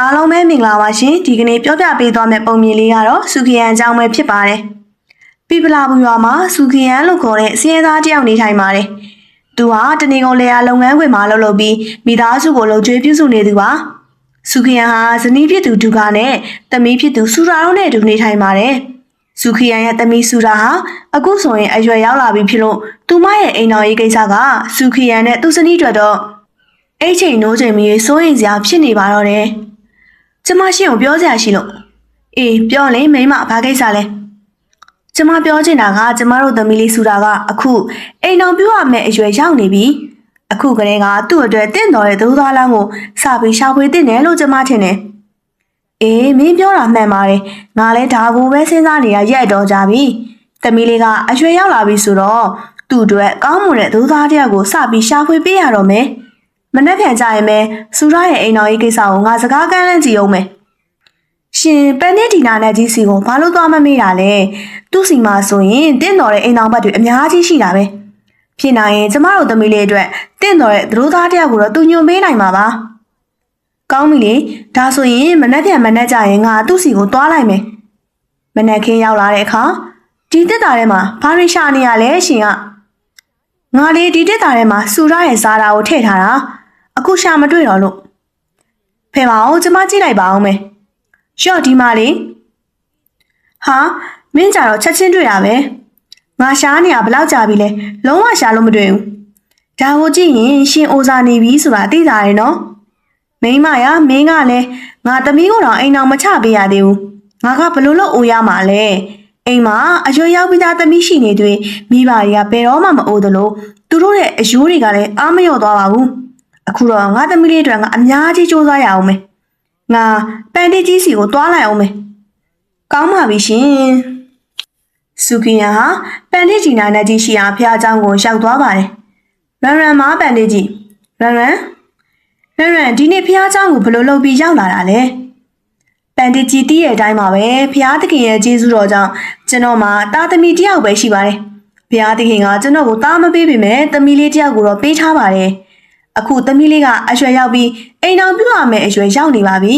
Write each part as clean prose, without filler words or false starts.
အားလုံးပဲမင်္ဂလာပါရှင်ဒီကနေ့ပြောပြပေးသွားမယ့်ပုံမြင်လေးကတော့စုခရန်အကြောင်းပဲဖြစ်ပါတယ်ပြပလာဘူးရွာမှာစုခရန်လို့ခေါ်တဲ့စည်ရဲသားတယောက်နေထိုင်ပါတယ်သူဟာတနေကုန်လေယာလုပ်ငန်းခွင်မှာလှုပ်လှုပ်ပြီးမိသားစုကိုလှုပ်ကြွေးပြုစုနေသူပါစုခရန်ဟာဇနီးဖြစ်သူဒုက္ခနဲ့သမီးဖြစ်သူစူရာတို့နဲ့အတူနေထိုင်ပါတယ်စုခရန်ရဲ့သမီးစူရာဟာအခုဆိုရင်အရွယ်ရောက်လာပြီဖြစ်လို့သူမရဲ့အိမ်တော်ရေးကိစ္စကစုခရန်နဲ့သူ့ဇနီးတို့တော့အဲ့ချိန်နိုးချိန်မီစိုးရင်စရာဖြစ်နေပါတော့တယ်ကျမရှိအောင်ပြောစရာရှိလို့အေးပြောလေမိမဘာကိစ္စလဲကျမပြောချင်တာကကျမတို့သမီးလေးစူတာကအခုအိမ်တော်ပြုတ်ရမယ့်အရွယ်ရောက်နေပြီအခုကလေးကသူ့အတွက်တင့်တော်တဲ့သဒ္ဓါလမ်းကိုစပြီးရှာဖွေတင်တယ်လို့ကျမထင်တယ်အေးမင်းပြောတာမှန်ပါတယ်ငါလည်းဒါကိုပဲစဉ်းစားနေတာရက်တော့ကြပြီသမီးလေးကအရွယ်ရောက်လာပြီဆိုတော့သူ့အတွက်ကောင်းမွန်တဲ့သဒ္ဓါတရားကိုစပြီးရှာဖွေပေးရတော့မယ်မနှက်ခံကြရင်ပဲစူရရဲ့အိမ်တော်ရေးကိစ္စကိုငါစကားကမ်းလှမ်းကြည့်အောင်မယ်ရှင်ပန်နေဒီနာနဲ့ကြီးစီကိုဘာလို့သွားမမေးတာလဲသူ့စီမှာဆိုရင်တင့်တော်တဲ့အိမ်တော်ဘက်တွေအများကြီးရှိတာပဲဖြစ်နိုင်ရင်ကျမတို့သမီးလေးအတွက်တင့်တော်တဲ့သတို့သားတယောက်ကိုတော့သူညွှန်ပေးနိုင်မှာပါကောင်းပြီလေဒါဆိုရင်မနှက်ပြန်မနှက်ကြရင်ငါသူ့စီကိုသွားလိုက်မယ်မနှက်ခင်းရောက်လာတဲ့အခါဒီတက်တာထဲမှာဘာတွေရှာနေရလဲရှင်ကငါလေးဒီတက်တာထဲမှာစူရရဲ့စားတာကိုထည့်ထားတာအခုရှာမတွေ့တော့လို့ဖေပါအောင်ကျမကြည့်လိုက်ပါအောင်မယ်ရှော့ဒီမာလေးဟာမင်းကြတော့ချက်ချင်းတွေ့တာပဲငါရှားနေရဘယ်လောက်ကြာပြီလဲလုံးဝရှာလို့မတွေ့ဘူးဒါကိုကြည့်ရင်ရှင်အိုစာနေပြီဆိုတာသိကြတယ်နော်မိမရမင်းကလည်းငါသမီးကိုတော့အိမ်အောင်မချပေးရသေးဘူးငါကဘလို့လို့အိုရမှာလဲအိမ်မှာအရွယ်ရောက်ပြီးသားသမီးရှိနေတွေ့မိဘတွေကဘယ်တော့မှမအိုသလိုသူတို့ရဲ့အယိုးတွေကလည်းအားမလျော့သွားပါဘူးအခုတော့ငါသမီးလေးတွေကငါအများကြီးစူးစမ်းရအောင်မယ်ငါပန်တီကြီးစီကိုတွားလိုက်အောင်မယ်ကောင်းပါပြီရှင်စုခရန်ဟာပန်တီကြီးနာနဲ့ကြီးရှိရာဖះเจ้าကိုရောက်သွားပါတယ်ရန်ရန်မပန်တီကြီးရန်ဒီနေ့ဖះเจ้าကိုဘယ်လိုလုပ်ပြီးရောက်လာတာလဲပန်တီကြီးတည့်ရဲ့အတိုင်းပါပဲဖះသခင်ရဲ့ကျေးဇူးတော်ကြောင့်ကျွန်တော်မှာတာသမီတယောက်ပဲရှိပါတယ်ဖះသခင်ကကျွန်တော်ကိုတာမပေးပေမဲ့သမီးလေးတယောက်ကိုတော့ပေးထားပါတယ်အခုသမီးလေးကအရွယ်ရောက်ပြီးအိမ်တော်ပြုတ်ရမယ်အရွယ်ရောက်နေပါပြီ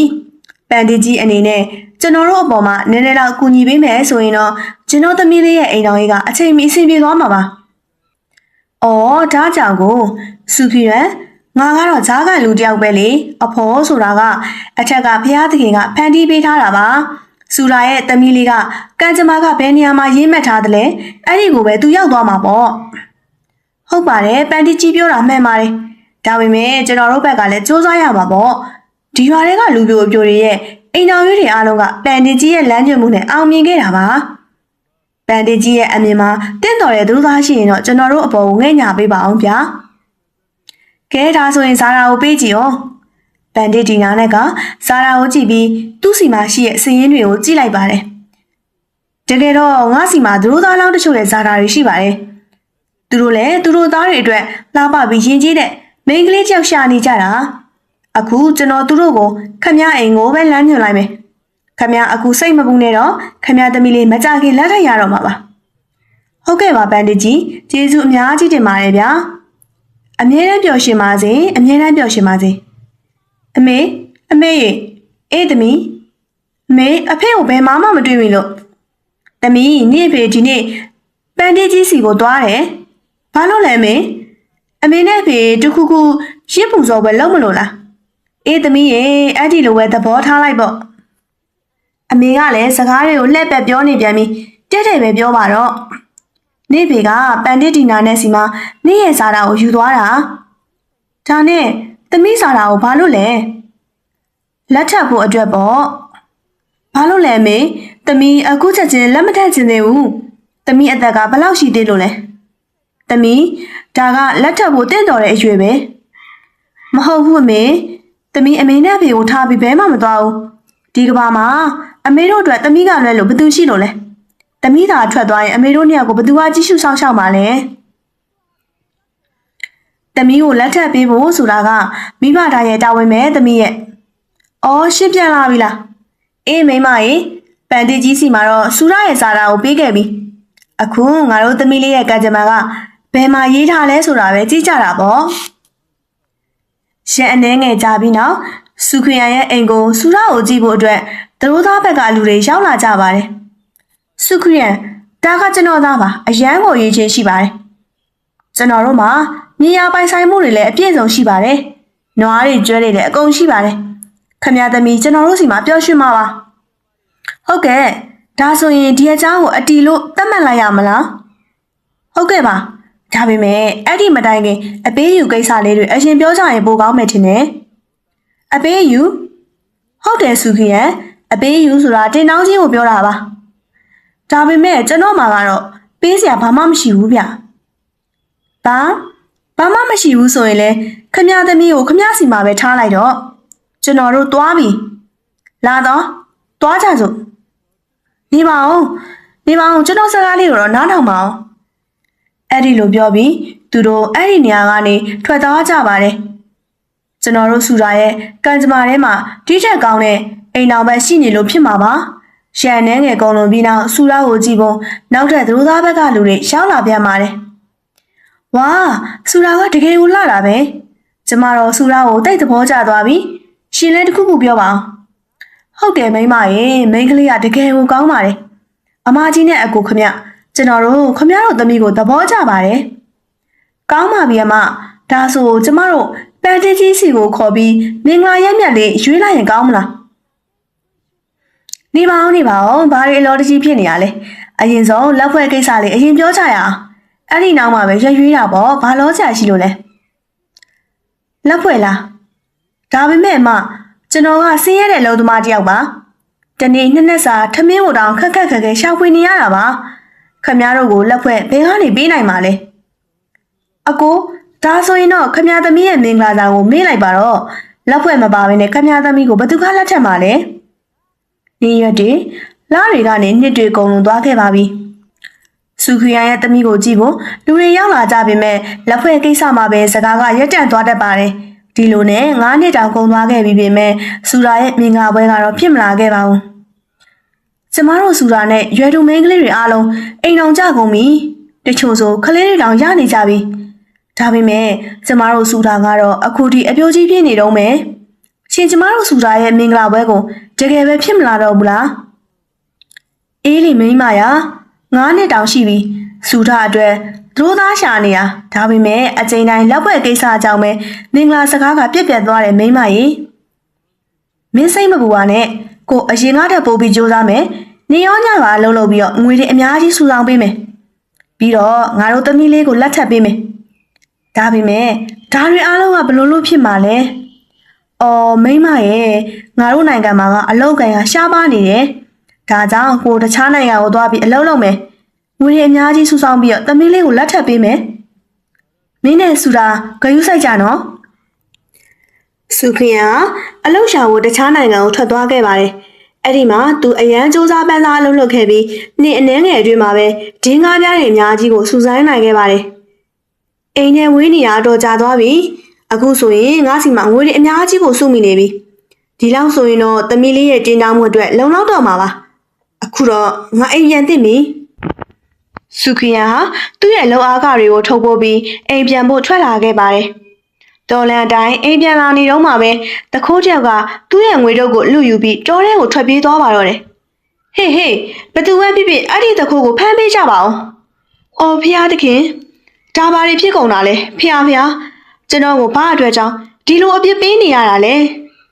ပန်တီကြီးအနေနဲ့ကျွန်တော်တို့အပေါ်မှာနည်းနည်းတော့ကူညီပေးမယ်ဆိုရင်တော့ကျွန်တော်သမီးလေးရဲ့အိမ်တော်ကြီးကအချိန်မီအဆင်ပြေသွားမှာပါအော်ဒါကြောင့်ကိုစုခရန်ငါကတော့ဈာကန်လူတယောက်ပဲလေအဖော်ဆိုတာကအထက်ကဖះသခင်ကဖန်တီးပေးထားတာပါစူရာရဲ့သမီးလေးကကံကြမ္မာကဘယ်နေရာမှာရေးမှတ်ထားသလဲအဲ့ဒီကိုပဲသူရောက်သွားမှာပေါ့ဟုတ်ပါတယ်ပန်တီကြီးပြောတာမှန်ပါတယ်ဒါပေမဲ့ကျွန်တော်တို့ဘက်ကလည်းစူးစမ်းရမှာပေါ့ဒီရွာတွေကလူပြိုပြိုတွေရဲ့အိမ်တော်ကြီးတွေအားလုံးကပန်တီကြီးရဲ့လမ်းညွှန်မှုနဲ့အောင်မြင်ခဲ့တာပါပန်တီကြီးရဲ့အမြင်မှာတင့်တော်တဲ့သူသားရှိရင်တော့ကျွန်တော်တို့အပေါ်ကိုငဲ့ညာပေးပါအောင်ဗျာကဲဒါဆိုရင်ဇာရာကိုပေးကြည့်ရောပန်တီဒီနာနဲ့ကဇာရာကိုကြည့်ပြီးသူ့စီမှာရှိတဲ့စည်ရင်းတွေကိုကြည့်လိုက်ပါတယ်တကယ်တော့ငါစီမှာသူတို့သားလောင်းတချို့ရဲ့ဇာရာတွေရှိပါတယ်သူတို့လည်းသူတို့သားတွေအတွက်လှပပြီးရင်ကြီးတဲ့မိန်းကလေးတယောက်ရှာနေကြတာအခုကျွန်တော်သူတို့ကိုခမအိမ်ကိုပဲလမ်းညွှန်လိုက်မယ်ခမအခုစိတ်မပူနဲ့တော့ခမသမီးလေးမကြခင်လက်ထပ်ရတော့မှာပါဟုတ်ကဲ့ပါပန်တီကြီးကျေးဇူးအများကြီးတင်ပါတယ်ဗျာအမြဲတမ်းပျော်ရွှင်ပါစေအမြဲတမ်းပျော်ရွှင်ပါစေအမေရေအေးသမီးအမေအဖေကိုဘယ်မှမတွေ့ဘူးလို့သမီးနေ့ဖေဒီနေ့ပန်တီကြီးစီကိုသွားတယ်ဘာလို့လဲအမေနဲ့ဖေတခုခုရစ်ပူစောပဲလုံးမလို့လားအေးသမီးရေအဲ့ဒီလိုပဲသဘောထားလိုက်ပေါ့အမေကလည်းစကားတွေကိုလှည့်ပက်ပြောနေပြန်ပြီးတဲ့တဲ့ပဲပြောပါတော့နေဖေကပန်တီဒီနာနဲ့စီမှာနေရဲ့စားတာကိုယူသွားတာဒါနဲ့သမီးစားတာကိုဘာလို့လဲလက်ထပ်ဖို့အတွက်ပေါ့ဘာလို့လဲမေသမီးအခုချက်ချင်းလက်မထက်ချင်သေးဘူးသမီးအသက်ကဘယ်လောက်ရှိသေးလို့လဲသမီးဒါကလက်ထပ်ဖို့တင့်တော်တဲ့အရွယ်ပဲမဟုတ်ဘူးအမေသမီးအမေနဲ့ဖေကိုထားပြီးဘဲမှမသွားဘူးဒီကဘာမှာအမေတို့အတွက်သမီးကလွဲလို့ဘယ်သူရှိလို့လဲသမီးသာထွက်သွားရင်အမေတို့နှစ်ယောက်ကိုဘယ်သူကကြည့်ရှုဆောင်ရှောက်မှာလဲသမီးကိုလက်ထပ်ပေးဖို့ဆိုတာကမိဘသားရဲ့တာဝန်ပဲသမီးရဲ့အော်ရှင်းပြန်လာပြီလားအေးမိမရေပန်တီကြီးစီမှာတော့စူရရဲ့စာတာကိုပေးခဲ့ပြီအခုငါတို့သမီးလေးရဲ့ကံကြမ္မာကဘယ်မှာရေးထားလဲဆိုတာပဲကြည့်ကြတာပေါ့ရှင်းအနေငယ်ကြပြီးနောက် စုခွေရရဲ့အိမ်ကိုစူရာကိုကြည့်ဖို့အတွက်သူတို့သားဘက်ကလူတွေရောက်လာကြပါတယ်စုခွေရဒါကကျွန်တော်သားပါအရန်ကိုရေးချင်းရှိပါတယ်ကျွန်တော်တို့မှာမြေယာပိုင်ဆိုင်မှုတွေလည်းအပြည့်စုံရှိပါတယ်နွားတွေကျွဲတွေလည်းအကုန်ရှိပါတယ်ခမရသမီးကျွန်တော်တို့စီမှာပျော်ရွှင်ပါပါဟုတ်ကဲ့ဒါဆိုရင်ဒီအကြောင်းကိုအတီလို့သတ်မှတ်လိုက်ရမလားဟုတ်ကဲ့ပါဒါပေမဲ့အဲ့ဒီမတိုင်ခင်အပေးယူကိစ္စလေးတွေအရင်ပြောကြရင်ပိုကောင်းမယ်ထင်တယ်အပေးယူဟုတ်တယ်စုခေရအပေးယူဆိုတာတင်တောင်းချင်းကိုပြောတာပါဒါပေမဲ့ကျွန်တော်မှာကတော့ပေးစရာဘာမှမရှိဘူးဗျဘာမှမရှိဘူးဆိုရင်လေခမရသမီးကိုခမရစီမှာပဲထားလိုက်တော့ကျွန်တော်တို့သွားပြီလာတော့သွားကြစို့နေပါဦးကျွန်တော်စကားလေးကိုတော့နားထောင်ပါအောင်အဲ့ဒီလိုပြောပြီးသူတို့အဲ့ဒီနေရာကနေထွက်သွားကြပါတယ်ကျွန်တော်တို့စူရာရဲ့ကံကြမ္မာထဲမှာတိထက်ကောင်းတဲ့အိမ်တော်ပဲရှိနေလို့ဖြစ်မှာပါရှန်နှဲငယ်ကုန်လုံးပြီးနောက်စူရာကိုကြည့်ဖို့နောက်ထပ်သူတို့သားဘက်ကလူတွေရောက်လာပြန်ပါတယ်ဝါစူရာကတကယ်ကိုလှတာပဲကျမတို့စူရာကိုတိတ်သဘောကျသွားပြီရှင်လည်းတခုခုပြောပါအောင်ဟုတ်တယ်မိမရေမိန်းကလေးကတကယ်ကိုကောင်းပါတယ်အမကြီးနဲ့အကိုခမကျွန်တော်တို့ခမရတို့သမီးကိုသဘောကျပါတယ်ကောင်းပါပြီအမဒါဆိုကျမတို့ပန်တီကြီးစီကိုခေါ်ပြီးမင်္ဂလာရက်မြတ်လေးရွေးလိုက်ရင်ကောင်းမလားနေပါဦးဘာတွေအလောတကြီးဖြစ်နေရလဲအရင်ဆုံးလက်ဖွဲ့ကိစ္စလေးအရင်ပြောကြရအောင်အဲ့ဒီနောက်မှပဲရွေးတာပေါ့ဘာလို့ဆရာရှိလို့လဲလက်ဖွဲ့လားဒါပေမဲ့အမကျွန်တော်ကဆင်းရဲတဲ့လုံသမားတယောက်ပါတနေ့နှစ်စာထမင်းကိုတောင်ခက်ခဲရှာဖွေနေရတာပါခမရတို့ကိုလက်ဖွဲ့ဘယ်ကနေပေးနိုင်မှာလဲအကိုဒါဆိုရင်တော့ခမရသမီးရဲ့မင်္ဂလာဆောင်ကိုမေးလိုက်ပါတော့လက်ဖွဲ့မပါဘဲနဲ့ခမရသမီးကိုဘယ်သူကလက်ထက်မှာလဲနေရက်တွေလာတွေကနေနှစ်တွေကုန်လုံးသွားခဲ့ပါပြီစုခွေရရဲ့သမီးကိုကြည့်ဖို့လူတွေရောက်လာကြပေမဲ့လက်ဖွဲ့ကိစ္စမှာပဲစကားကရက်တန့်သွားတတ်ပါတယ်ဒီလိုနဲ့9နှစ်တောင်ကုန်သွားခဲ့ပြီပေမဲ့စူရာရဲ့မင်္ဂလာပွဲကတော့ဖြစ်မလာခဲ့ပါဘူးကျမတို့စူရာနဲ့ရွယ်တူမိန်းကလေးတွေအားလုံးအိမ်အောင်ကြကုန်ပြီတချို့ဆိုကလေးတွေတောင်ရနေကြပြီဒါပေမဲ့ကျမတို့စူရာကတော့အခုထိအပြိုကြီးပြင်းနေတော့မယ်ရှင်ကျမတို့စူရာရဲ့မင်္ဂလာပွဲကိုတကယ်ပဲဖြစ်မလာတော့ဘူးလားအေးလီမိန်းမရာ9နှစ်တောင်ရှိပြီစူရာအတွက်သူတို့သားရှာနေတာဒါပေမဲ့အချိန်တိုင်းလက်ပွဲကိစ္စအကြောင်းပဲမင်္ဂလာစကားကပြက်ပြက်သွားတယ်မိန်းမရေမင်းစိတ်မပူပါနဲ့ကိုအရင်ကတည်းကပို့ပြီးကြိုးစားမယ်နေရောညပါလှုပ်လှုပ်ပြီးတော့ငွေတွေအများကြီးစုဆောင်ပေးမယ်ပြီးတော့ငါတို့သမီးလေးကိုလက်ထပ်ပေးမယ်ဒါပေမဲ့ဒါတွေအားလုံးကဘလို့လို့ဖြစ်မှာလဲအော်မိန်းမရဲ့ငါတို့နိုင်ငံမှာကအလောက်ကန်ကရှားပါနေတယ်ဒါကြောင့်ကိုတခြားနိုင်ငံကိုသွားပြီးအလုပ်လုပ်မယ်ငွေတွေအများကြီးစုဆောင်ပြီးတော့သမီးလေးကိုလက်ထပ်ပေးမယ်မင်းနဲ့စူတာဂယုစိုက်ကြနော်စုခင်ကအလောက်ရှာကိုတခြားနိုင်ငံကိုထွက်သွားခဲ့ပါတယ်အဲ့ဒီမှာသူအရန်စူးစမ်းပန်းစားအလုပ်လုပ်ခဲ့ပြီးနေ့အနည်းငယ်အတွင်းမှာပဲဒင်းကားပြားတွေအများကြီးကိုစူးစမ်းနိုင်ခဲ့ပါတယ်အိမ်ထဲဝေးနေရတော့ကြာသွားပြီအခုဆိုရင်ငါစီမှာငွေတွေအများကြီးကိုစုမိနေပြီဒီလောက်ဆိုရင်တော့သမီးလေးရဲ့တင်းတောင်းမှုအတွက်လုံလောက်တော့မှာပါအခုတော့ငါအိမ်ပြန်သင့်ပြီစုခီယာဟာသူ့ရဲ့လုံအားကတွေကိုထုတ်ပိုးပြီးအိမ်ပြန်ဖို့ထွက်လာခဲ့ပါတယ်တော်လန်တိုင်းအိမ်ပြန်လာနေတော့မှပဲတခိုးတယောက်ကသူ့ရဲ့ငွေတုပ်ကိုလူယူပြီးတောထဲကိုထွက်ပြေးသွားပါတော့တယ်ဟေးဘသူပဲဖြစ်ဖြစ်အဲ့ဒီတခိုးကိုဖမ်းပေးကြပါအောင်အော်ဖျားသခင်ဒါဘာတွေဖြစ်ကုန်တာလဲဖျားကျွန်တော်ကိုဘာအတွက်ကြောင့်ဒီလိုအပြစ်ပေးနေရတာလဲ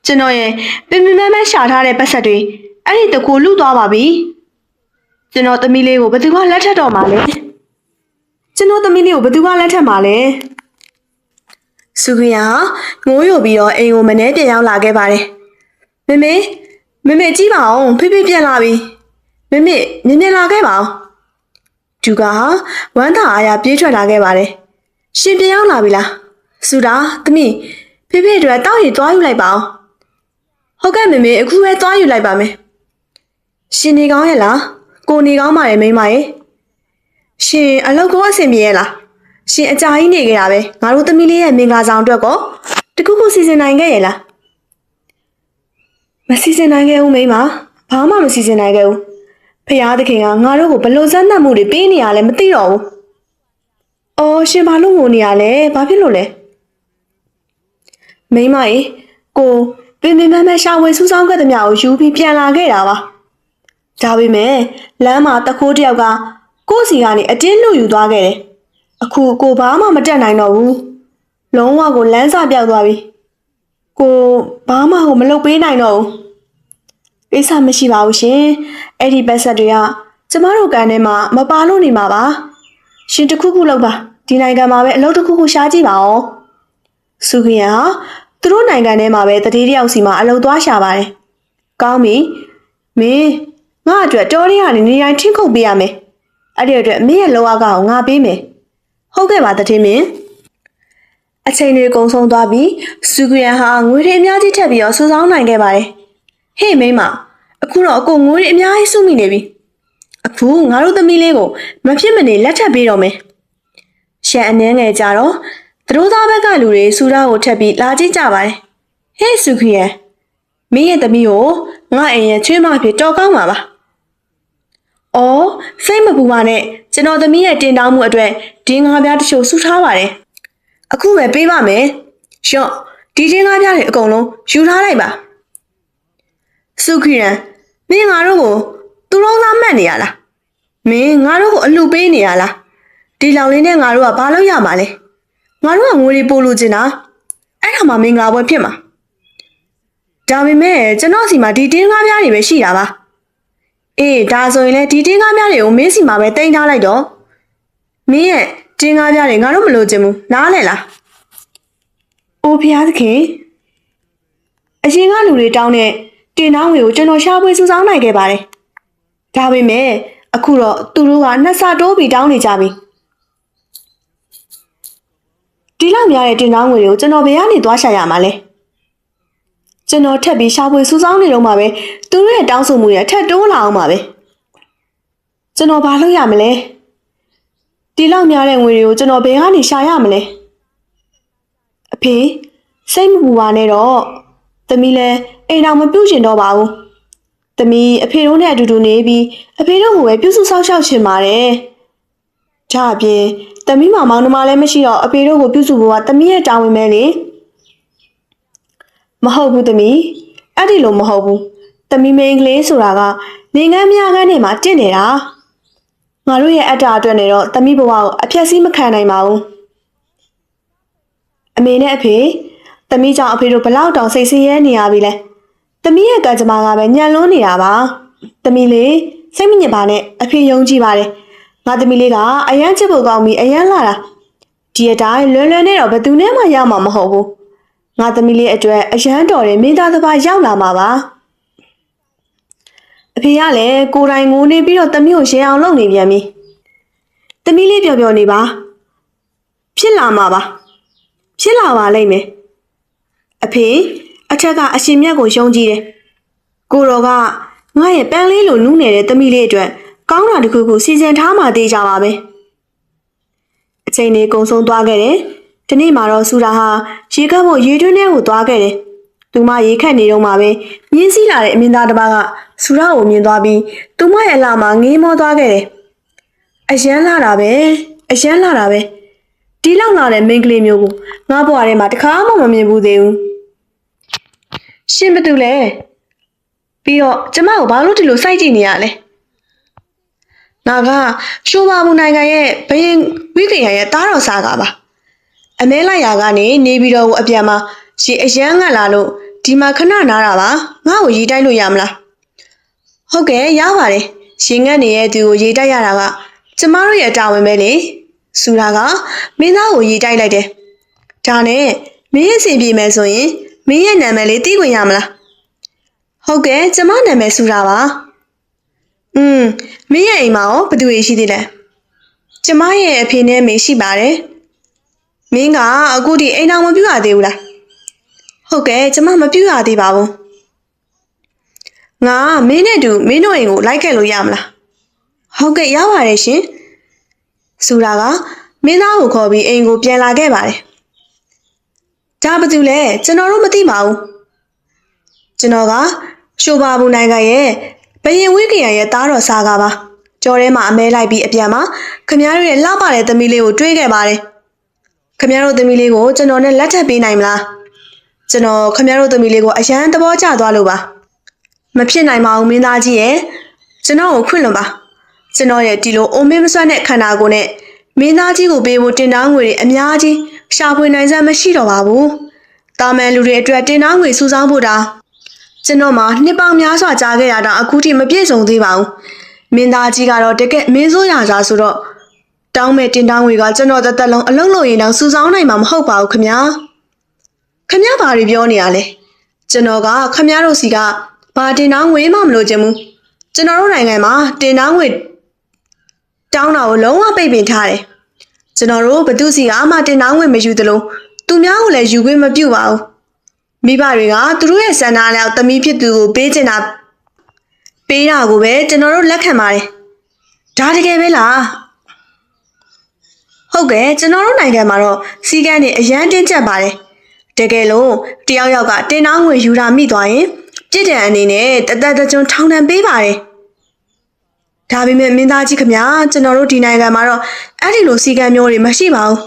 ကျွန်တော်ရဲ့ပင်ပန်းမန်းရှာထားတဲ့ပတ်ဆက်တွေအဲ့ဒီတခိုးလူသွားပါပြီကျွန်တော်သမီးလေးကိုဘသူကလက်ထပ်တော့မှာလဲကျွန်တော်သမီးလေးကိုဘသူကလက်ထပ်မှာလဲစုခရာငိုးယိုပြီးတော့အိမ်ကိုမနှဲပြန်ရောက်လာခဲ့ပါတယ်မမေကြည့်ပါဦးဖေးပြန်လာပြီမမေမြင်လာခဲ့ပါဦးသူကဝမ်းသာအားရပြေးထွက်လာခဲ့ပါတယ်ရှင်ပြန်ရောက်လာပြီလားစုတာသမီးဖေးအတွက်တောက်ရီသွားယူလိုက်ပါဦးဟုတ်ကဲ့မေအခုပဲသွားယူလိုက်ပါမယ်ရှင်နေကောင်းရဲ့လားကိုနေကောင်းပါရဲ့မိန်းမရဲ့ရှင်အလုပ်ကောအဆင်ပြေရဲ့လားရှင်အကြာကြီးနေခဲ့တာပဲငါတို့သမီးလေးရဲ့မင်္ဂလာဆောင်အတွက်ကောတခုခုစီစဉ်နိုင်ခဲ့ရဲ့လားမစီစဉ်နိုင်ခဲ့ဘူးမိန်းမဘာမှမစီစဉ်နိုင်ခဲ့ဘူးဖယားသခင်ကငါတို့ကိုဘလို့စမ်းသပ်မှုတွေပေးနေရလဲမသိတော့ဘူးအော်ရှင်ဘာလို့ငိုနေရလဲဘာဖြစ်လို့လဲမိန်းမရေကို ပင်ပင်မမရှာဝယ်စူးစောင်းခဲ့သမျှကိုယူပြီးပြန်လာခဲ့တာပါဒါပေမဲ့လမ်းမှာတခိုးတယောက်ကကိုယ့်စီကနေအတင်းလူယူသွားခဲ့တယ်အခုကိုဘာမှမတက်နိုင်တော့ဘူးလုံးဝကိုလမ်းစာပြောက်သွားပြီကိုဘာမှမလုပ်ပေးနိုင်တော့ဘူးကိစ္စမရှိပါဘူးရှင်အဲ့ဒီဘက်ဆက်တွေကကျမတို့ကန်ထဲမှာမပါလို့နေမှာပါရှင်တခုခုလုပ်ပါဒီနိုင်ငံမှာပဲအလုပ်တစ်ခုခုရှားကြည့်ပါဦးစုခရံဟာသူတို့နိုင်ငံထဲမှာပဲတတိတယောက်စီမှာအလုပ်သွားရှာပါတယ်ကောင်းပြီမင်းငါအတွက်တော်ရည်ကနေနေတိုင်းထင်းခုတ်ပေးရမယ်အဲ့ဒီအတွက်မင်းရဲ့လောကကိုငါပေးမယ်ဟုတ်ကဲ့ပါတတိမင်းအချိန်တွေကုန်ဆုံးသွားပြီးစုခရံဟာငွေတွေအများကြီးထပ်ပြီးတော့စူးစောင်းနိုင်ခဲ့ပါတယ်ဟေ့မိမအခုတော့အကိုငွေတွေအများကြီးစုမိနေပြီအခုငါတို့သမီးလေးကိုမဖြစ်မနေလက်ထပ်ပေးတော့မယ်ရှန်အနှဲငယ်ကြတော့သူတို့သားဘက်ကလူတွေစူရာကိုထပ်ပြီးလာကြည့်ကြပါတယ်ဟေ့စုခရံမင်းရဲ့သမီးကိုငါအိမ်ရဲ့ချွေးမဖြစ်တော်ကောင်းပါပါအော်စိတ်မပူပါနဲ့ကျွန်တော်သမီးရဲ့တင်တောင်းမှုအတွက်ဒီငါးပြားတချို့စုထားပါတယ်အခုပဲပေးပါမယ်ရှော့ဒီတင်ငါးပြားတွေအကုန်လုံးယူထားလိုက်ပါစုခရံမင်းငါတို့ကိုသူတို့သားမှတ်နေရလားမင်းငါတို့ကိုအလှပေးနေရလားဒီလောင်လေးနဲ့ငါတို့ကဘာလုပ်ရမှာလဲငါတို့ကငွေတွေပို့လို့ချင်တာအဲ့ဒါမှမင်္ဂလာပွဲဖြစ်မှာဒါပေမဲ့ကျွန်တော်စီမှာဒီတင်းငါးပြားတွေပဲရှိတာပါအေးဒါဆိုရင်လေဒီတင်းငါးပြားတွေကိုမင်းစီမှာပဲတင်ထားလိုက်တော့မင်းရဲ့တင်းငါးပြားတွေငါတို့မလို့ချင်ဘူးနားလဲလားအိုးဖျားသခင်အရင်ကလူတွေတောင်းတဲ့တင်တောင်းတွေကိုကျွန်တော်ရှာဖွေစူးစောင်းနိုင်ခဲ့ပါတယ်ဒါပေမဲ့အခုတော့သူတို့ကနှစ်ဆတိုးပြီးတောင်းနေကြပြီဒီလောက်များတဲ့တင်တောင်းငွေတွေကိုကျွန်တော်ဘယ်ကနေသွားရှာရမှာလဲကျွန်တော်ထပ်ပြီးရှာဖွေစူးစောင်းနေတော့မှပဲသူတို့ရဲ့တောင်းဆိုမှုတွေထပ်တိုးလာအောင်ပါပဲကျွန်တော်ဘာလုပ်ရမလဲဒီလောက်များတဲ့ငွေတွေကိုကျွန်တော်ဘယ်ကနေရှာရမလဲအဖေစိတ်မပူပါနဲ့တော့သမီးလည်းအိမ်တော်မပြုတ်ကျင်တော့ပါဘူးသမီးအဖေတို့နဲ့အတူတူနေပြီးအဖေတို့ကိုပဲပြုစုဆောက်ရှောက်ချင်ပါတယ်ဒါအပြင်သမီးမောင်နှမလည်းမရှိတော့အဖေတို့ကိုပြုစုဖို့ကသမီးရဲ့တာဝန်ပဲလေမဟုတ်ဘူးသမီးအဲ့ဒီလိုမဟုတ်ဘူးသမီးမိန်းကလေးဆိုတာကနေငန်းမြကန်းနေမှာတင့်နေတာငါတို့ရဲ့အတ္တအတွက်နေတော့သမီးဘဝကိုအဖြက်စီးမခံနိုင်ပါဘူးအမေနဲ့အဖေသမီးကြောင့်အဖေတို့ဘလောက်တောင်စိတ်ဆင်းရဲနေရပြီလဲသမီးရဲ့ကံကြမ္မာကပဲညံလွန်းနေတာပါသမီးလေးစိတ်မညစ်ပါနဲ့အဖေယုံကြည်ပါတယ်ငါသမီးလေးကအယမ်းချစ်ဖို့ကောင်းပြီးအယမ်းလာတာဒီအတိုင်းလွယ်လွယ်နဲ့တော့ဘယ်သူနဲ့မှရမှာမဟုတ်ဘူးငါသမီးလေးအတွက်အယမ်းတော်တဲ့မင်းသားတစ်ပါးရောက်လာမှာပါအဖေကလည်းကိုယ်တိုင်ငိုနေပြီးတော့သမီးကိုရှင်းအောင်လုပ်နေပြန်ပြီသမီးလေးပျော်ပျော်နေပါဖြစ်လာမှာပါဖြစ်လာပါလိမ့်မယ်အဖေအထက်ကအရှင်မြတ်ကိုယုံကြည်တယ်ကိုတော်ကငါရဲ့ပန်းလေးလိုနူးနေတဲ့သမီးလေးအတွက်ကောင်းတာတစ်ခုခုစီစဉ်ထားမှသေးကြပါပဲအချိန်လေးကုန်ဆုံးသွားခဲ့တယ်ဒီနေ့မှာတော့စူရာဟာရေခတ်ဖို့ရေတွင်းထဲကိုသွားခဲ့တယ်သူမရေခတ်နေတော့မှပဲမြင်းစည်းလာတဲ့အမင်းသားတစ်ပါးကစူရာကိုမြင်သွားပြီးသူမရဲ့အလာမှာငေးမောသွားခဲ့တယ်အယမ်းလာတာပဲအယမ်းလာတာပဲဒီလောက်လာတဲ့မိန်းကလေးမျိုးကိုငါ့ဘဝထဲမှာတစ်ခါမှမမြင်ဘူးသေးဘူးရှင်ဘာတူလဲပြီးတော့ကျမကိုဘာလို့ဒီလိုစိုက်ကြည့်နေရလဲငါကရှိုးပါဘူးနိုင်ငံရဲ့ဘရင်ဝိကရရဲ့တားတော်စားကပါအမဲလိုက်ရာကနေနေပြီးတော့အပြန်မှာရေအယမ်းငတ်လာလို့ဒီမှာခဏနားတာပါငါ့ကိုရေတိုက်လို့ရမလားဟုတ်ကဲ့ရပါတယ်ရေငတ်နေရဲ့သူကိုရေတိုက်ရတာကကျမတို့ရဲ့တာဝန်ပဲလေစူရာကမင်းသားကိုရေတိုက်လိုက်တယ်ဒါနဲ့မင်းရဲ့အစီပြေမယ်ဆိုရင်မင်းရဲ့နာမည်လေးသိခွင့်ရမလားဟုတ်ကဲ့ကျမနာမည်စူရာပါမင်းရဲ့အိမ်မှာရောဘယ်သူတွေရှိသေးလဲကျမရဲ့အဖေနဲ့အမေရှိပါတယ်မင်းကအခုဒီအိမ်တော်မပြုတ်ရသေးဘူးလားဟုတ်ကဲ့ကျမမပြုတ်ရသေးပါဘူးငါမင်းနဲ့တူမင်းတို့အိမ်ကိုလိုက်ခဲ့လို့ရမလားဟုတ်ကဲ့ရပါတယ်ရှင်စူရာကမင်းသားကိုခေါ်ပြီးအိမ်ကိုပြန်လာခဲ့ပါတယ်ဒါဘာလို့လဲကျွန်တော်တို့မသိပါဘူးကျွန်တော်ကရှိုးပါဘူးနိုင်ငံရဲ့ဘရင်ဝိကရရဲ့တားတော်စားကားပါကြော်ထဲမှာအမဲလိုက်ပြီးအပြန်မှာခမရတို့ရဲ့လှပတဲ့သမီးလေးကိုတွေးခဲ့ပါတယ်ခမရတို့သမီးလေးကိုကျွန်တော်နဲ့လက်ထပ်ပေးနိုင်မလား ကျွန်တော်ခမရတို့သမီးလေးကိုအရန်သဘောကျသွားလို့ပါမဖြစ်နိုင်ပါဘူးမင်းသားကြီးရဲ့ကျွန်တော်ကိုခွင့်လွန်ပါကျွန်တော်ရဲ့ဒီလိုအိုမင်းမဆွတ်တဲ့ခန္ဓာကိုယ်နဲ့မင်းသားကြီးကိုပေးဖို့တင်တောင်းငွေတွေအများကြီးရှာဖွေနိုင်စမ်းမရှိတော့ပါဘူးတာမန်လူတွေအတွက်တင်တောင်းငွေစုဆောင်းဖို့တာကျွန်တော်မှနှစ်ပေါင်းများစွာကြာခဲ့ရတာအခုထိမပြည့်စုံသေးပါဘူးမင်းသားကြီးကတော့တကယ်မင်းစိုးရစာဆိုတော့တောင်းမဲ့တင်တောင်းငွေကကျွန်တော်တစ်သက်လုံးအလုံးလုံးရင်တော့စုဆောင်းနိုင်မှာမဟုတ်ပါဘူးခင်ဗျာခင်ဗျာဘာတွေပြောနေရလဲကျွန်တော်ကခင်ဗျားတို့စီကဘာတင်တောင်းငွေမှမလို့ခြင်းဘူးကျွန်တော်တို့နိုင်ငံမှာတင်တောင်းငွေတောင်းတာကိုလုံးဝပိတ်ပင်ထားတယ်ကျွန်တော်တို့ဘသူစီကမှတင်တောင်းငွေမယူသလိုသူများကိုလည်းယူခွင့်မပြုပါဘူးမိဘတွေကသူတို့ရဲ့ဆန္ဒအလျောက်သမီးဖြစ်သူကိုပေးချင်တာပေးတာကိုပဲကျွန်တော်တို့လက်ခံပါတယ်ဒါတကယ်ပဲလားဟုတ်ကဲ့ကျွန်တော်တို့နိုင်ငံမှာတော့စီကန်းတွေအရန်တင်းကျပ်ပါတယ်တကယ်လို့တယောက်ယောက်ကတင်တောင်းငွေယူတာမိသွားရင်ပြစ်ဒဏ်အနေနဲ့တသက်တကျွန်းထောင်ဒဏ်ပေးပါတယ်ဒါပေမဲ့မင်းသားကြီးခင်ဗျာကျွန်တော်တို့ဒီနိုင်ငံမှာတော့အဲ့ဒီလိုစီကံမျိုးတွေမရှိပါဘူး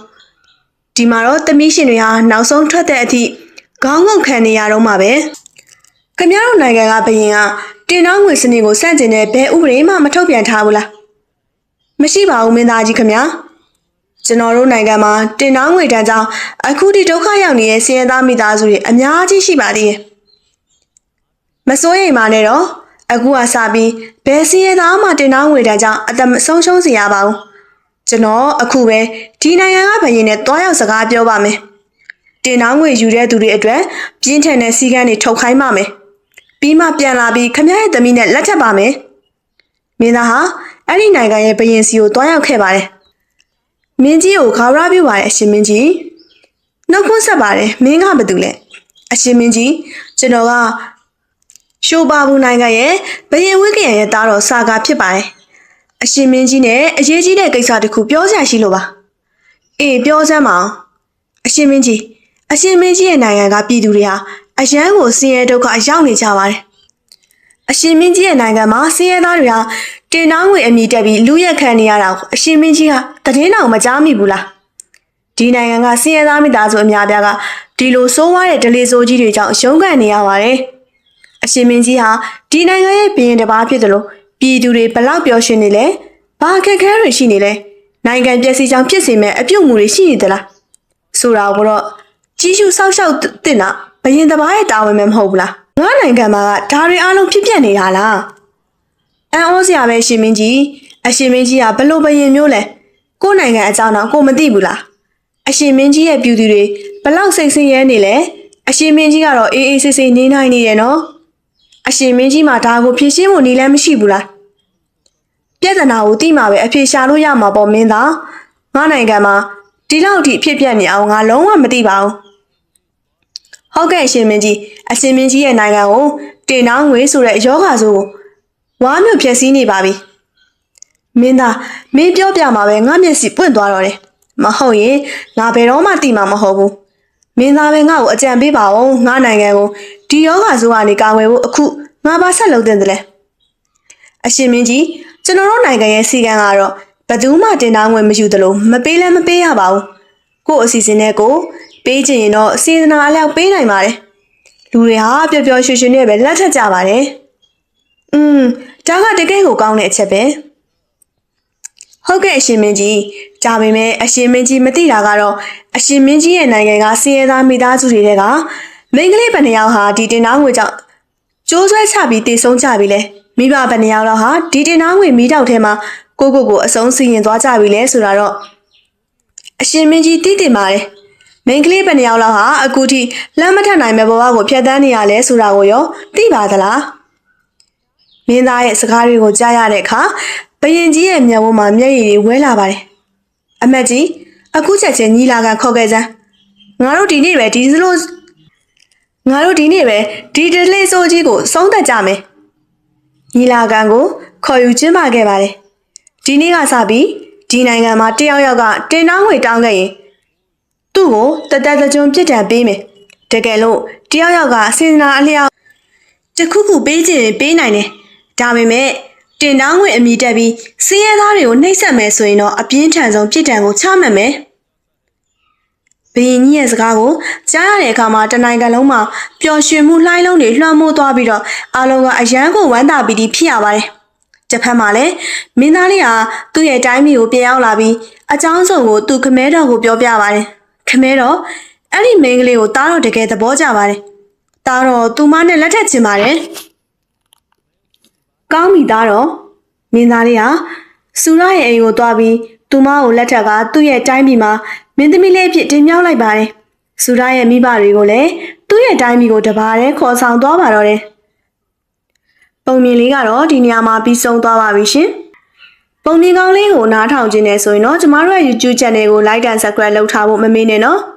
ဒီမှာတော့သမီးရှင်တွေဟာနောက်ဆုံးထွက်တဲ့အထိခေါင်းငုံခံနေရတော့မှာပဲခင်ဗျားတို့နိုင်ငံကဘယင်ကတင်တောင်းငွေစနစ်ကိုစန့်ကျင်တဲ့ဘယ်ဥပဒေမှမထုတ်ပြန်ထားဘူးလားမရှိပါဘူးမင်းသားကြီးခင်ဗျာကျွန်တော်တို့နိုင်ငံမှာတင်တောင်းငွေတန်းကြောင့်အခုထိဒုက္ခရောက်နေတဲ့ဆင်းရဲသားမိသားစုတွေအများကြီးရှိပါသေးတယ်မစိုးရိမ်ပါနဲ့တော့အခုကစပြီးဘယ်စီးရဲသားမှတင်တောင်းငွေတန်းကြောင့်အသက်ဆုံးရှုံးစေရပါဘူးကျွန်တော်အခုပဲဒီနိုင်ငံကဘယင်နဲ့တွားရောက်စကားပြောပါမယ်တင်တောင်းငွေယူတဲ့သူတွေအတွက်ပြင်းထန်တဲ့စီကံတွေထုတ်ခိုင်းပါမယ်ပြီးမှပြန်လာပြီးခမရရဲ့သမီးနဲ့လက်ထပ်ပါမယ်မင်းသားဟာအဲ့ဒီနိုင်ငံရဲ့ဘယင်စီကိုတွားရောက်ခဲ့ပါတယ်မင်းကြီးကိုခါရပြပါတယ်အရှင်မင်းကြီးနှုတ်ခွန်းဆက်ပါတယ်မင်းကဘာတူလဲအရှင်မင်းကြီးကျွန်တော်ကရှိုးပါဘူးနိုင်ငံရဲ့ဘယင်ဝိကရရဲ့သားတော်စာကာဖြစ်ပါတယ်အရှင်မင်းကြီးနဲ့အရေးကြီးတဲ့ကိစ္စတစ်ခုပြောစရာရှိလို့ပါအေးပြောစမ်းပါအောင်အရှင်မင်းကြီးရဲ့နိုင်ငံကပြည်သူတွေဟာအရန်ကိုဆင်းရဲဒုက္ခရောက်နေကြပါတယ်အရှင်မင်းကြီးရဲ့နိုင်ငံမှာဆင်းရဲသားတွေဟာတင်တောင်းငွေအမိတက်ပြီးလူရက်ခံနေရတာကိုအရှင်မင်းကြီးကတည်င်းတော်မကြားမိဘူးလားဒီနိုင်ငံကဆင်းရဲသားမိသားစုအများပြားကဒီလိုဆိုးဝါးတဲ့ဒလေဆိုးကြီးတွေကြောင့်ရုန်းကန်နေရပါတယ်အရှင်မင်းကြီးဟာဒီနိုင်ငံရဲ့ဘုရင်တစ်ပါးဖြစ်တယ်လို့ပြည်သူတွေဘလောက်ပျော်ရွှင်နေလဲဘာအခက်အခဲတွေရှိနေလဲနိုင်ငံပျက်စီးကြောင်ဖြစ်စေမဲ့အပြုတ်မှုတွေရှိနေသလားဆိုတာကိုတော့ကြီးစုဆောက်ရှောက်တင်တာဘုရင်တစ်ပါးရဲ့တာဝန်ပဲမဟုတ်ဘူးလားငါနိုင်ငံမှာကဒါတွေအားလုံးဖြစ်ပျက်နေတာလားအန်ဩစရာပဲအရှင်မင်းကြီးကဘလို့ဘယင်မျိုးလဲကိုယ်နိုင်ငံအကြောင်းတော့ကိုမသိဘူးလားအရှင်မင်းကြီးရဲ့ပြည်သူတွေဘလောက်စိတ်ဆင်းရဲနေလဲအရှင်မင်းကြီးကတော့အေးအေးဆေးဆေးနေနိုင်နေတယ်နော်အရှင်မင်းကြီးမှာဒါကိုဖြေရှင်းဖို့နည်းလမ်းမရှိဘူးလားပြဿနာကိုသိမှပဲအဖြေရှာလို့ရမှာပေါ့မင်းသားငါနိုင်ငံမှာဒီလောက်ထိဖြစ်ပြနေအောင်ငါလုံးဝမသိပါဘူးဟုတ်ကဲ့အရှင်မင်းကြီးရဲ့နိုင်ငံကိုတင်တောင်းငွေဆိုတဲ့ယောဂါဆိုကိုဝါမျိုးဖြည့်ဆည်းနေပါပြီမင်းသားမင်းပြောပြမှာပဲငါမျက်စိပွင့်သွားတော့တယ်မဟုတ်ရင်ငါဘယ်တော့မှသိမှာမဟုတ်ဘူးမင်းသားပဲငါ့ကိုအကြံပေးပါဦးငါနိုင်ငံကိုဒီယောဂါဆိုကနေကာဝယ်ဖို့အခုငါဘာဆက်လုပ်တင်တယ်လဲအရှင်မင်းကြီးကျွန်တော်တို့နိုင်ငံရဲ့စီကံကတော့ဘယ်သူမှတင်တောင်းငွေမယူသလိုမပေးလဲမပေးရပါဘူးကို့အစီအစဉ်နဲ့ကိုပေးချင်ရင်တော့စေတနာအလျောက်ပေးနိုင်ပါတယ်လူတွေဟာပျော်ပျော်ရွှင်ရွှင်နဲ့ပဲလက်ထပ်ကြပါတယ်ဒါကတကယ်ကိုကောင်းတဲ့အချက်ပဲဟုတ်ကဲ့အရှင်မင်းကြီးဒါပေမဲ့အရှင်မင်းကြီးမသိတာကတော့အရှင်မင်းကြီးရဲ့နိုင်ငံကဆင်းရဲသားမိသားစုတွေကမိန်းကလေးဘယ်နှယောက်ဟာဒီတင်တောင်းငွေကြောင့်ကျိုးဆွဲချပြီးတည်ဆုံးကြပြီလဲမိဘဘယ်နှယောက်လောက်ဟာဒီတင်တောင်းငွေမိတောက်ထဲမှာကိုအဆုံးစီရင်သွားကြပြီလဲဆိုတာတော့အရှင်မင်းကြီးသိတင်ပါတယ်မိန်းကလေးဘယ်နှယောက်လောက်ဟာအခုထိလမ်းမထနိုင်မဲ့ဘဝကိုဖျက်ဆီးနေရလဲဆိုတာကိုရောသိပါသလားမင်းသားရဲ့စကားတွေကိုကြားရတဲ့အခါဘယင်ကြီးရဲ့မျက်ဝန်းမှာမျက်ရည်တွေဝဲလာပါတယ်အမတ်ကြီးအခုချက်ချင်းညီလာခံခေါ်ခဲ့စမ်းငါတို့ဒီနေ့ပဲဒီဒလေးဆိုကြီးကိုဆုံးသက်ကြမယ်ညီလာခံကိုခေါ်ယူကျင်းပခဲ့ပါတယ်ဒီနေ့ကစပြီးဒီနိုင်ငံမှာတယောက်ယောက်ကတင်တောင်းငွေတောင်းခဲ့ရင်သူ့ကိုတသက်တကျွန်းပြစ်ဒဏ်ပေးမယ်တကယ်လို့တယောက်ယောက်ကစေတနာအလျောက်တခုခုပေးခြင်းပေးနိုင်တယ်ဒါပေမဲ့တင်တောင်းငွေအမိတက်ပြီးစင်းရဲသားတွေကိုနှိပ်စက်မယ်ဆိုရင်တော့အပြင်းထန်ဆုံးပြစ်ဒဏ်ကိုချမှတ်မယ် ဘရင်ကြီးရဲ့စကားကိုကြားရတဲ့အခါမှာတနိုင်ငံလုံးမှာပျော်ရွှင်မှုလှိုင်းလုံးတွေလွှမ်းမိုးသွားပြီးတော့အားလုံးကအယမ်းကိုဝမ်းသာပီတိဖြစ်ရပါတယ်။တစ်ဖက်မှာလည်းမင်းသားလေးဟာသူ့ရဲ့တိုင်းပြည်ကိုပြန်ရောက်လာပြီးအကြောင်းစုံကိုသူခမဲတော်ကိုပြောပြပါတယ်။ခမဲတော်အဲ့ဒီမိန်းကလေးကိုတားတော့တကယ်သဘောကျပါတယ်။တားတော့သူမနဲ့လက်ထပ်ချင်ပါတယ်။ကောင်းပြီသားတော့မင်းသားလေးဟာစူရရဲ့အိမ်ကိုသွားပြီးသူမကိုလက်ထက်ကသူ့ရဲ့တိုင်းပြည်မှာမင်းသမီးလေးဖြစ်တင်မြောက်လိုက်ပါတယ်။စူရရဲ့မိဘတွေကိုလည်းသူ့ရဲ့တိုင်းပြည်ကိုတပါးတည်းခေါ်ဆောင်သွားပါတော့တယ်။ပုံမြင်လေးကတော့ဒီနေရာမှာပြီးဆုံးသွားပါပြီရှင်။ပုံမြင်ကောင်းလေးကိုနားထောင်ခြင်းနဲ့ဆိုရင်တော့ကျမတို့ရဲ့ YouTube Channel ကို Like and Subscribe လုပ်ထားဖို့မမေ့နဲ့နော်။